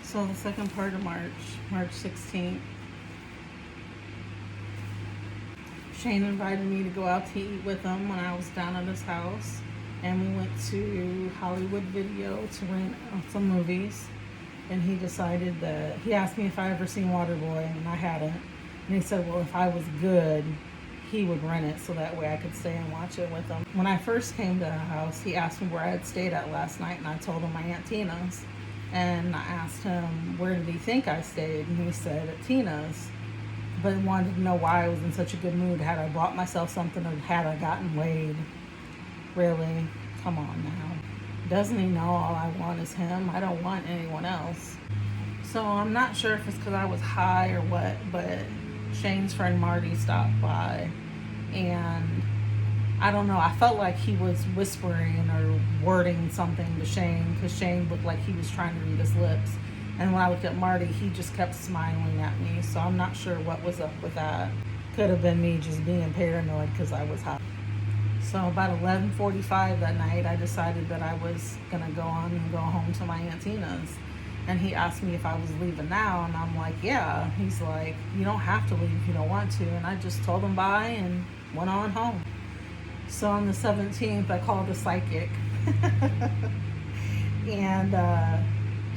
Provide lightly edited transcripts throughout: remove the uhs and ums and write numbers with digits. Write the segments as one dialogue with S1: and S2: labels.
S1: So the second part of March 16th, Shane invited me to go out to eat with him when I was down at his house. And we went to Hollywood Video to rent some movies. And he decided that, he asked me if I ever seen Waterboy, and I hadn't. And he said, well, if I was good, he would rent it so that way I could stay and watch it with him. When I first came to the house, he asked me where I had stayed at last night, and I told him my Aunt Tina's. And I asked him, where did he think I stayed? And he said, at Tina's. But he wanted to know why I was in such a good mood. Had I bought myself something, or had I gotten laid? Really? Come on now. Doesn't he know all I want is him? I don't want anyone else. So I'm not sure if it's because I was high or what, but Shane's friend Marty stopped by, and I don't know, I felt like he was whispering or wording something to Shane, because Shane looked like he was trying to read his lips. And when I looked at Marty, he just kept smiling at me, so I'm not sure what was up with that. Could have been me just being paranoid because I was high. So about 11:45 that night, I decided that I was gonna go on and go home to my Aunt Tina's. And he asked me if I was leaving now, and I'm like, yeah. He's like, you don't have to leave if you don't want to. And I just told him bye and went on home. So on the 17th, I called a psychic. And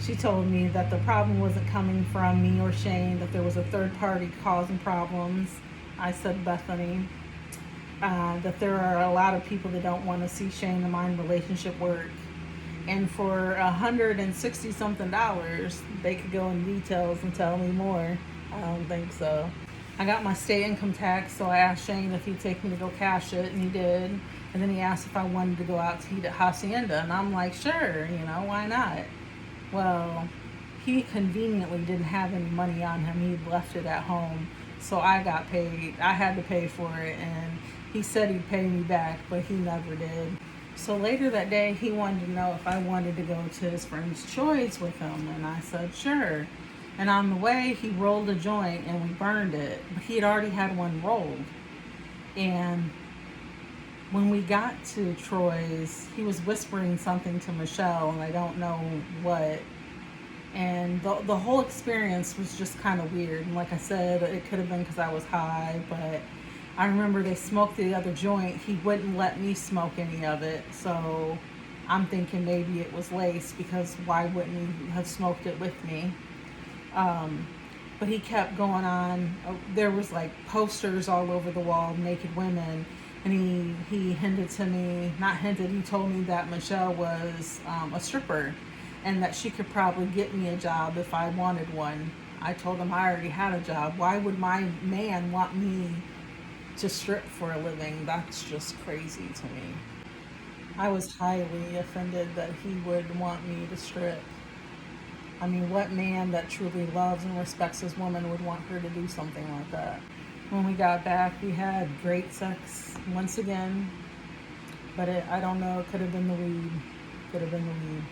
S1: she told me that the problem wasn't coming from me or Shane, that there was a third party causing problems. I said Bethany. That there are a lot of people that don't want to see Shane and mine relationship work. And for $160 something, they could go in details and tell me more. I don't think so. I got my state income tax, so I asked Shane if he'd take me to go cash it, and he did. And then he asked if I wanted to go out to eat at Hacienda, and I'm like, sure, why not? Well, he conveniently didn't have any money on him. He'd left it at home, so I got paid. I had to pay for it, and he said he'd pay me back, but he never did. So later that day, he wanted to know if I wanted to go to his friend's Choice with him, and I said sure. And on the way, he rolled a joint and we burned it, but he had already had one rolled. And when we got to Troy's, he was whispering something to Michelle, and I don't know what. And the whole experience was just kind of weird. And like I said, it could have been because I was high, but I remember they smoked the other joint. He wouldn't let me smoke any of it. So I'm thinking maybe it was laced, because why wouldn't he have smoked it with me? But he kept going on. There was like posters all over the wall, naked women. And he hinted to me, not hinted, he told me that Michelle was a stripper, and that she could probably get me a job if I wanted one. I told him I already had a job. Why would my man want me to strip for a living? That's just crazy to me. I was highly offended that he would want me to strip. I mean, what man that truly loves and respects his woman would want her to do something like that? When we got back, we had great sex once again, but I don't know, it could have been the weed. Could have been the weed.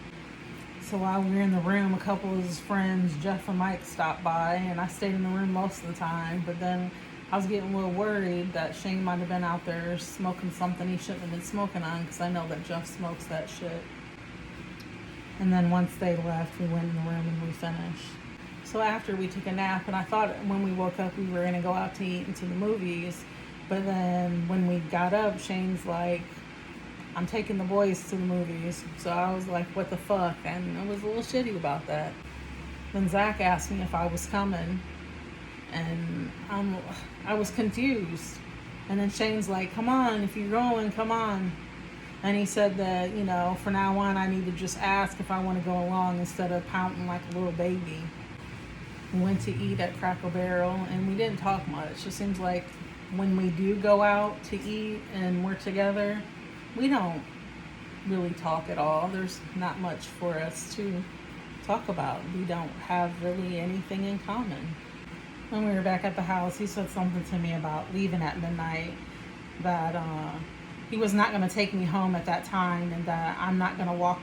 S1: So while we were in the room, a couple of his friends, Jeff and Mike, stopped by, and I stayed in the room most of the time. But then I was getting a little worried that Shane might have been out there smoking something he shouldn't have been smoking on, because I know that Jeff smokes that shit. And then once they left, we went in the room and we finished. So after, we took a nap, and I thought when we woke up we were going to go out to eat and to the movies. But then when we got up, Shane's like, I'm taking the boys to the movies. So I was like, what the fuck? And I was a little shitty about that. Then Zach asked me if I was coming, and I was confused. And then Shane's like, come on, if you're going, come on. And he said that, from now on I need to just ask if I want to go along instead of pouting like a little baby. We went to eat at Cracker Barrel, and we didn't talk much. It seems like when we do go out to eat and we're together, we don't really talk at all. There's not much for us to talk about. We don't have really anything in common. When we were back at the house, he said something to me about leaving at midnight, that he was not going to take me home at that time, and that I'm not going to walk.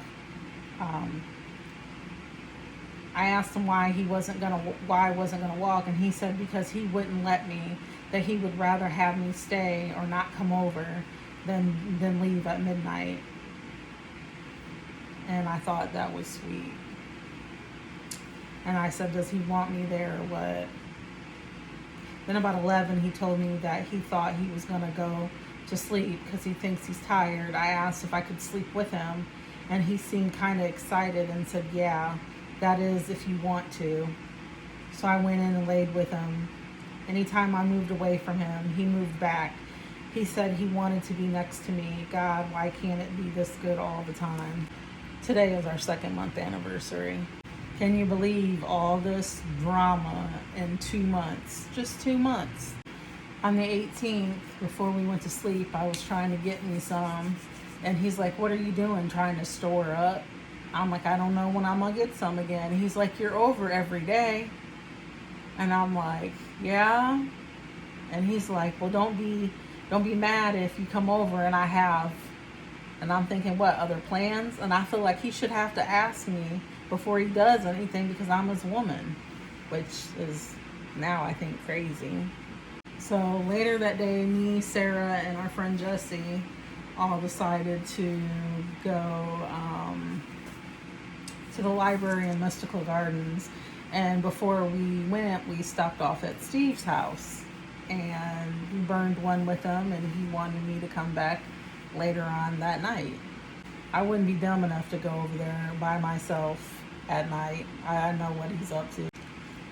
S1: I asked him why I wasn't gonna walk, and he said because he wouldn't let me, that he would rather have me stay or not come over than leave at midnight. And I thought that was sweet. And I said, does he want me there or what? Then about 11, he told me that he thought he was going to go to sleep because he thinks he's tired. I asked if I could sleep with him, and he seemed kind of excited and said, yeah, that is if you want to. So I went in and laid with him. Anytime I moved away from him, he moved back. He said he wanted to be next to me. God, why can't it be this good all the time? Today is our 2nd-month anniversary. Can you believe all this drama in 2 months? Just 2 months. On the 18th, before we went to sleep, I was trying to get me some. And he's like, what are you doing? Trying to store up? I'm like, I don't know when I'm going to get some again. And he's like, you're over every day. And I'm like, yeah. And he's like, well, don't be mad if you come over and I have. And I'm thinking, what, other plans? And I feel like he should have to ask me before he does anything because I'm his woman, which is now I think crazy. So later that day, me, Sarah, and our friend Jesse all decided to go to the library in Mystical Gardens. And before we went, we stopped off at Steve's house. And we burned one with him, and he wanted me to come back later on that night. I wouldn't be dumb enough to go over there by myself at night. I know what he's up to.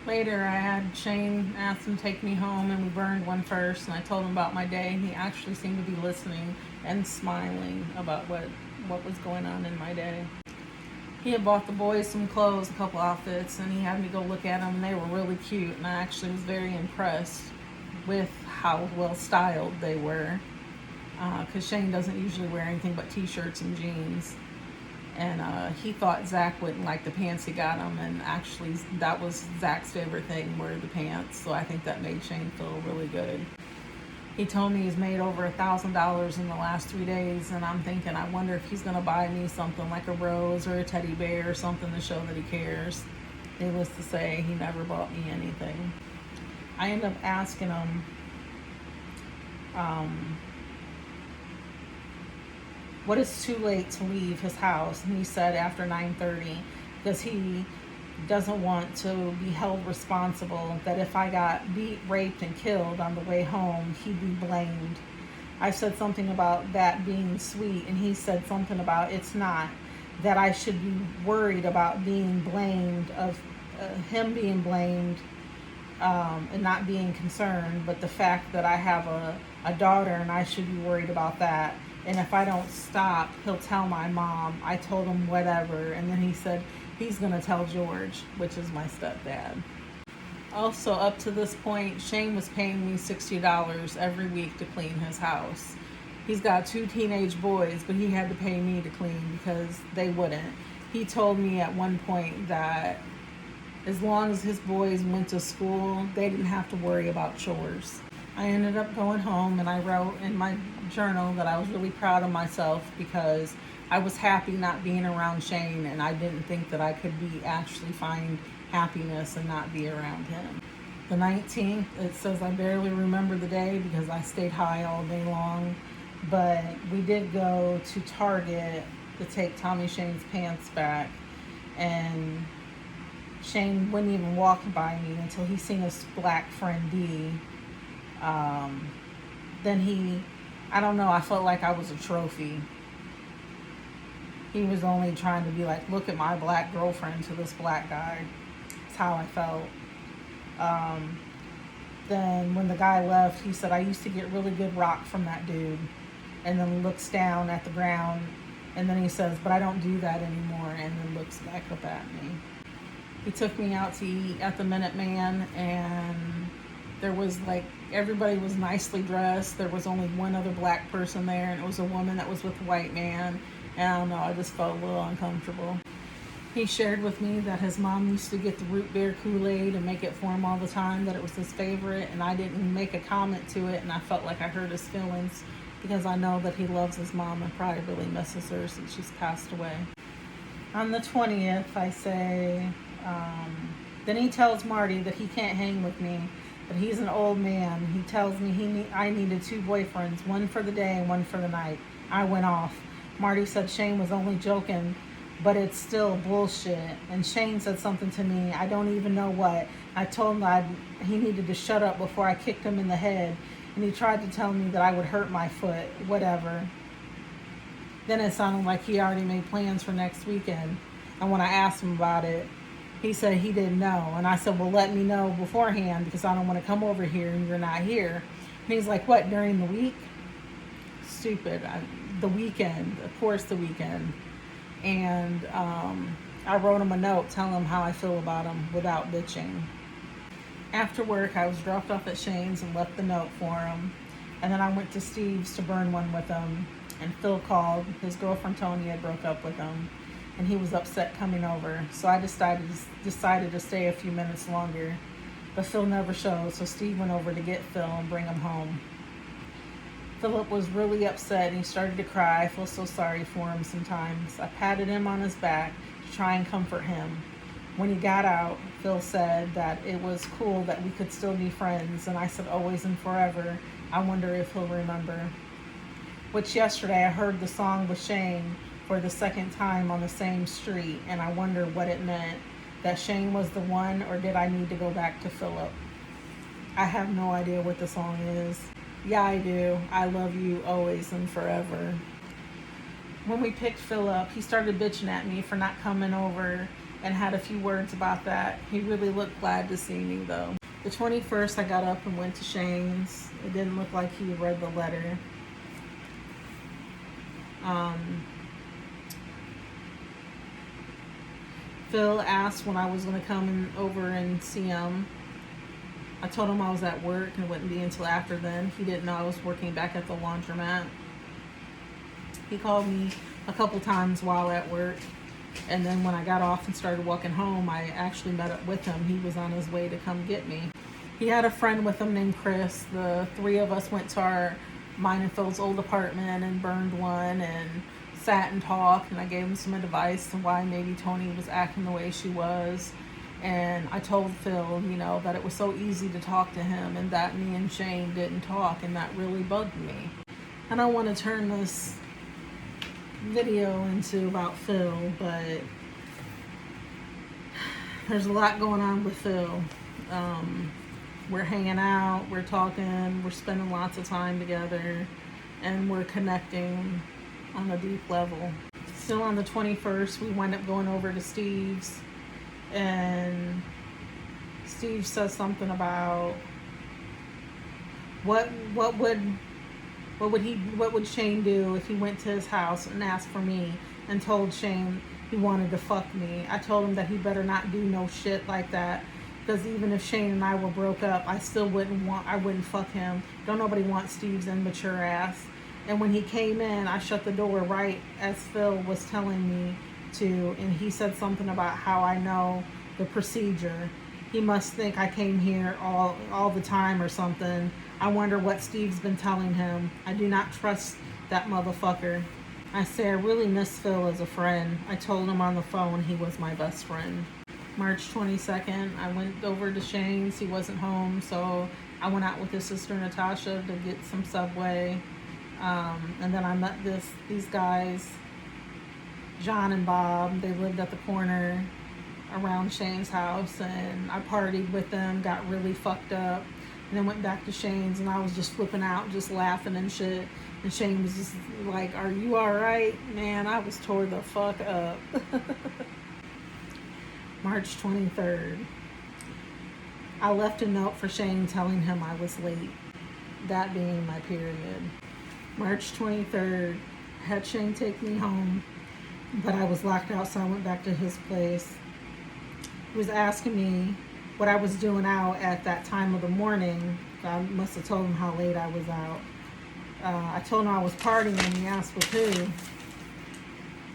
S1: Later, I had Shane ask him to take me home, and we burned one first, and I told him about my day, and he actually seemed to be listening and smiling about what was going on in my day. He had bought the boys some clothes, a couple outfits, and he had me go look at them, and they were really cute, and I actually was very impressed with how well styled they were, because Shane doesn't usually wear anything but t-shirts and jeans, and he thought Zach wouldn't like the pants he got him, and actually that was Zach's favorite thing, were the pants, so I think that made Shane feel really good. He told me he's made over $1,000 in the last 3 days, and I'm thinking, I wonder if he's going to buy me something like a rose or a teddy bear or something to show that he cares. Needless to say, he never bought me anything. I ended up asking him what is too late to leave his house, and he said after 9:30, because he doesn't want to be held responsible that if I got beat, raped, and killed on the way home, he'd be blamed. I said something about that being sweet, and he said something about it's not, that I should be worried about being blamed, of him being blamed, and not being concerned, but the fact that I have a daughter and I should be worried about that. And if I don't stop, he'll tell my mom. I told him whatever, and then he said he's going to tell George, which is my stepdad. Also, up to this point, Shane was paying me $60 every week to clean his house. He's got 2 teenage boys, but he had to pay me to clean because they wouldn't. He told me at one point that as long as his boys went to school, they didn't have to worry about chores. I ended up going home, and I wrote in my journal that I was really proud of myself because I was happy not being around Shane, and I didn't think that I could actually find happiness and not be around him. The 19th, it says I barely remember the day because I stayed high all day long, but we did go to Target to take Tommy Shane's pants back, and Shane wouldn't even walk by me until he seen his black friend D. Then I don't know, I felt like I was a trophy. He was only trying to be like, look at my black girlfriend to this black guy. That's how I felt. Then when the guy left, he said, I used to get really good rock from that dude. And then looks down at the ground. And then he says, but I don't do that anymore. And then looks back up at me. He took me out to eat at the Minuteman, and there was everybody was nicely dressed. There was only one other black person there, and it was a woman that was with a white man. And I don't know, I just felt a little uncomfortable. He shared with me that his mom used to get the root beer Kool-Aid and make it for him all the time, that it was his favorite, and I didn't make a comment to it, and I felt like I hurt his feelings because I know that he loves his mom and probably really misses her since she's passed away. On the 20th, I say, then he tells Marty that he can't hang with me, but he's an old man. He tells me I needed 2 boyfriends, one for the day and one for the night. I went off. Marty said Shane was only joking, but it's still bullshit. And Shane said something to me, I don't even know what. I told him he needed to shut up before I kicked him in the head. And he tried to tell me that I would hurt my foot, whatever. Then it sounded like he already made plans for next weekend. And when I asked him about it, he said he didn't know. And I said, well, let me know beforehand because I don't want to come over here and you're not here. And he's like, what, during the week? Stupid. The weekend. Of course, the weekend. And I wrote him a note telling him how I feel about him without bitching. After work, I was dropped off at Shane's and left the note for him. And then I went to Steve's to burn one with him. And Phil called. His girlfriend Tony had broke up with him. And he was upset coming over. So I decided to stay a few minutes longer. But Phil never showed, so Steve went over to get Phil and bring him home. Philip was really upset and he started to cry. I feel so sorry for him sometimes. I patted him on his back to try and comfort him. When he got out, Phil said that it was cool that we could still be friends, and I said always and forever. I wonder if he'll remember. Which yesterday I heard the song with Shane for the second time on the same street, and I wonder what it meant. That Shane was the one, or did I need to go back to Philip? I have no idea what the song is. Yeah, I do. I love you always and forever. When we picked Phil up, he started bitching at me for not coming over and had a few words about that. He really looked glad to see me though. The 21st, I got up and went to Shane's. It didn't look like he read the letter. Phil asked when I was going to come over and see him. I told him I was at work and it wouldn't be until after then. He didn't know I was working back at the laundromat. He called me a couple times while at work. And then when I got off and started walking home, I actually met up with him. He was on his way to come get me. He had a friend with him named Chris. The three of us went to mine and Phil's old apartment and burned one and sat and talked. And I gave him some advice on why maybe Tony was acting the way she was. And I told Phil, that it was so easy to talk to him and that me and Shane didn't talk, and that really bugged me. I don't want to turn this video into about Phil, but there's a lot going on with Phil. We're hanging out, we're talking, we're spending lots of time together, and we're connecting on a deep level. Still on the 21st, we wind up going over to Steve's, and Steve says something about what would Shane do if he went to his house and asked for me and told Shane he wanted to fuck me. I told him that he better not do no shit like that, because even if Shane and I were broke up, I wouldn't fuck him. Don't nobody want Steve's immature ass. And when he came in, I shut the door right as Phil was telling me to, and he said something about how I know the procedure. He must think I came here all the time or something. I wonder what Steve's been telling him. I do not trust that motherfucker. I say I really miss Phil as a friend. I told him on the phone he was my best friend. March 22nd, I went over to Shane's. He wasn't home, so I went out with his sister Natasha to get some Subway. And then I met these guys, John and Bob. They lived at the corner around Shane's house, and I partied with them, got really fucked up, and then went back to Shane's, and I was just flipping out, just laughing and shit. And Shane was just like, "Are you all right?" Man, I was tore the fuck up. March 23rd. I left a note for Shane telling him I was late, that being my period. March 23rd, I had Shane take me home, but I was locked out, so I went back to his place. He was asking me what I was doing out at that time of the morning. I must have told him how late I was out. I told him I was partying, and he asked with who.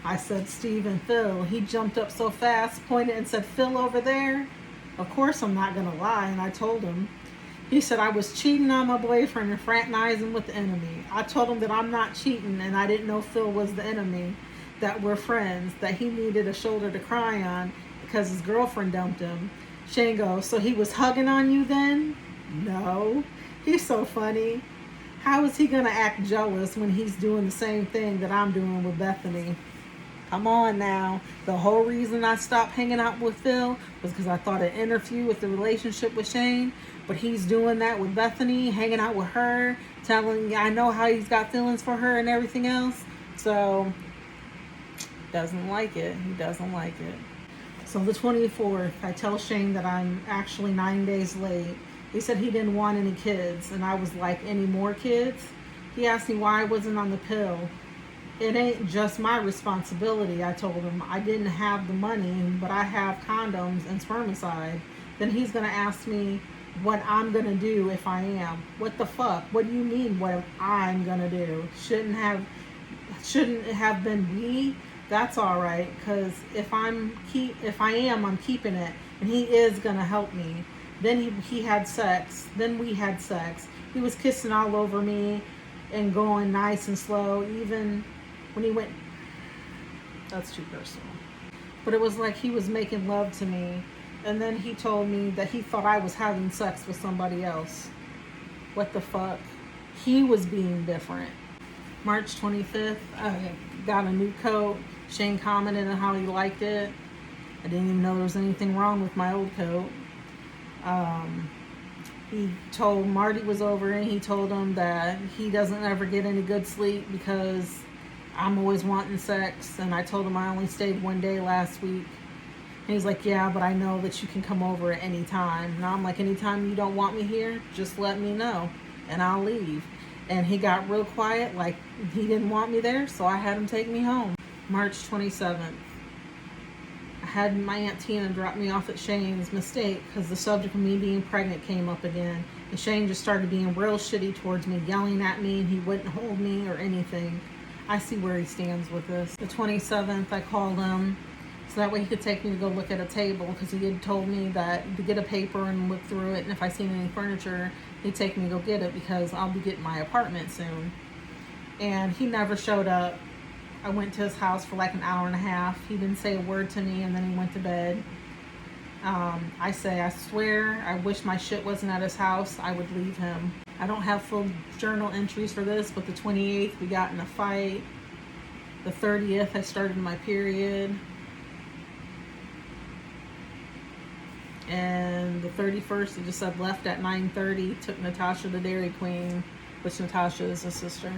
S1: I said Steve and Phil. He jumped up so fast, pointed and said, "Phil over there?" Of course I'm not gonna lie, and I told him. He said I was cheating on my boyfriend and fraternizing with the enemy. I told him that I'm not cheating, and I didn't know Phil was the enemy, that we're friends, that he needed a shoulder to cry on because his girlfriend dumped him. Shane goes, "So he was hugging on you then?" No. He's so funny. How is he gonna act jealous when he's doing the same thing that I'm doing with Bethany? Come on now. The whole reason I stopped hanging out with Phil was because I thought it interfered with the relationship with Shane. But he's doing that with Bethany, hanging out with her, telling I know how he's got feelings for her and everything else. So, doesn't like it. He doesn't like it. So the 24th, I tell Shane that I'm actually 9 days late. He said he didn't want any kids, and I was like, any more kids? He asked me why I wasn't on the pill. It ain't just my responsibility, I told him. I didn't have the money, but I have condoms and spermicide. Then he's going to ask me what I'm going to do if I am. What the fuck? What do you mean what I'm going to do? Shouldn't it have been we? That's all right, because if I am, I'm keeping it, and he is going to help me. Then he had sex. Then we had sex. He was kissing all over me and going nice and slow, even when he went, that's too personal. But it was like he was making love to me. And then he told me that he thought I was having sex with somebody else. What the fuck? He was being different. March 25th, I got a new coat. Shane commented on how he liked it. I didn't even know there was anything wrong with my old coat. He told Marty was over and he told him that he doesn't ever get any good sleep because I'm always wanting sex. And I told him I only stayed 1 day last week. And he's like, yeah, but I know that you can come over at any time. And I'm like, anytime you don't want me here, just let me know and I'll leave. And he got real quiet, like he didn't want me there, so I had him take me home. March 27th. I had my Aunt Tina drop me off at Shane's mistake because the subject of me being pregnant came up again. And Shane just started being real shitty towards me, yelling at me, and he wouldn't hold me or anything. I see where he stands with this. The 27th, I called him so that way he could take me to go look at a table because he had told me that to get a paper and look through it, and if I seen any furniture, he'd take me to go get it because I'll be getting my apartment soon. And he never showed up. I went to his house for like an hour and a half. He didn't say a word to me, and then he went to bed. I swear, I wish my shit wasn't at his house. I would leave him. I don't have full journal entries for this, but the 28th, we got in a fight. The 30th, I started my period. And the 31st, I just said left at 9:30, took Natasha to Dairy Queen, which Natasha is a sister.